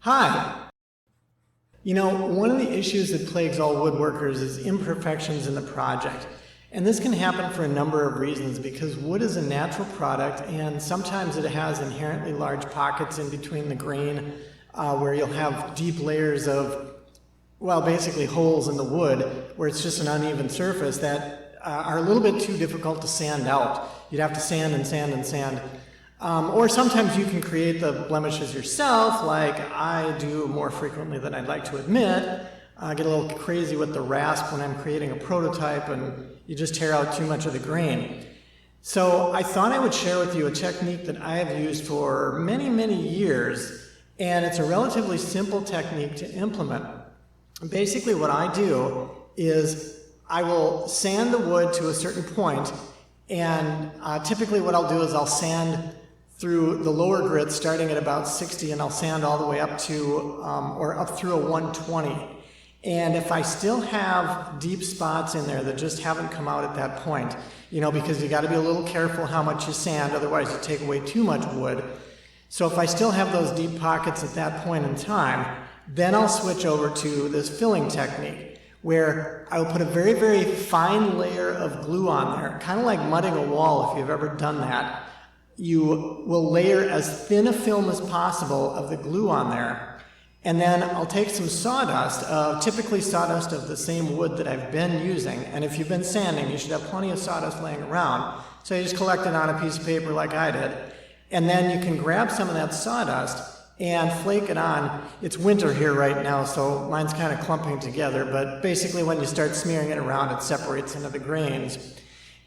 Hi! You know, one of the issues that plagues all woodworkers is imperfections in the project. And this can happen for a number of reasons because wood is a natural product and sometimes it has inherently large pockets in between the grain where you'll have deep layers of, well, basically holes in the wood where it's just an uneven surface that are a little bit too difficult to sand out. You'd have to sand and sand and sand. Or sometimes you can create the blemishes yourself, like I do more frequently than I'd like to admit. I get a little crazy with the rasp when I'm creating a prototype and you just tear out too much of the grain. So I thought I would share with you a technique that I have used for many, many years, and it's a relatively simple technique to implement. Basically what I do is I will sand the wood to a certain point, and typically what I'll do is I'll sand through the lower grit starting at about 60, and I'll sand all the way up to or up through a 120. And if I still have deep spots in there that just haven't come out at that point, you know, because you got to be a little careful how much you sand, otherwise you take away too much wood. So if I still have those deep pockets at that point in time, then I'll switch over to this filling technique, where I will put a very, very fine layer of glue on there, kind of like mudding a wall if you've ever done that. You will layer as thin a film as possible of the glue on there, and then I'll take some sawdust, typically sawdust of the same wood that I've been using, and if you've been sanding, you should have plenty of sawdust laying around, so you just collect it on a piece of paper like I did, and then you can grab some of that sawdust and flake it on. It's winter here right now, so mine's kind of clumping together, but basically when you start smearing it around, it separates into the grains.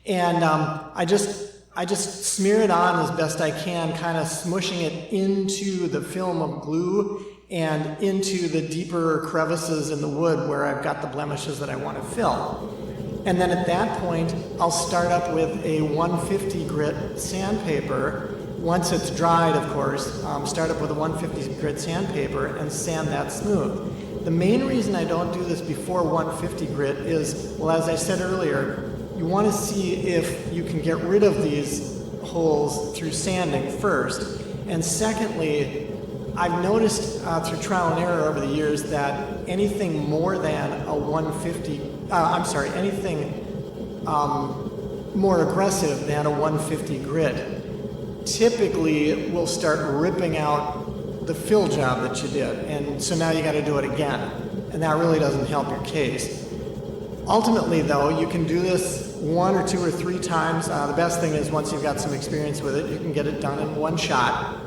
And I just smear it on as best I can, kind of smushing it into the film of glue and into the deeper crevices in the wood where I've got the blemishes that I want to fill. And then at that point, I'll start up with a 150 grit sandpaper. Once it's dried, of course, start up with a 150 grit sandpaper and sand that smooth. The main reason I don't do this before 150 grit is, well, as I said earlier, you want to see if you can get rid of these holes through sanding first. And secondly, I've noticed through trial and error over the years that anything more than a 150, anything more aggressive than a 150 grit typically will start ripping out the fill job that you did. And so now you got to do it again. And that really doesn't help your case. Ultimately, though, you can do this 1 or 2 or 3 times. The best thing is once you've got some experience with it, you can get it done in one shot.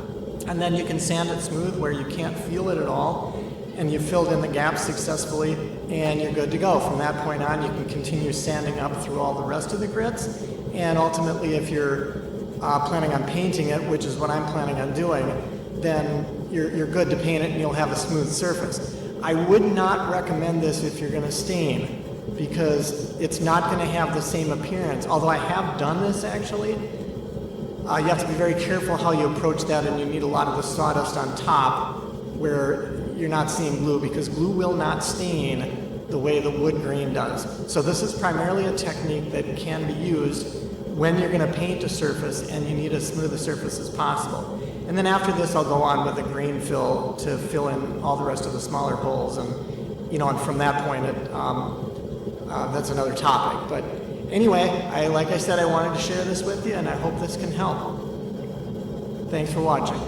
And then you can sand it smooth where you can't feel it at all. And you've filled in the gaps successfully, and you're good to go. From that point on, you can continue sanding up through all the rest of the grits. And ultimately, if you're planning on painting it, which is what I'm planning on doing, then you're good to paint it and you'll have a smooth surface. I would not recommend this if you're going to stain, because it's not going to have the same appearance. Although I have done this actually, you have to be very careful how you approach that, and you need a lot of the sawdust on top where you're not seeing glue, because glue will not stain the way the wood grain does. So this is primarily a technique that can be used when you're going to paint a surface and you need as smooth a surface as possible. And then after this, I'll go on with a grain fill to fill in all the rest of the smaller holes, and you know, and from that point, that's another topic. But anyway, like I said, I wanted to share this with you, and I hope this can help. Thanks for watching.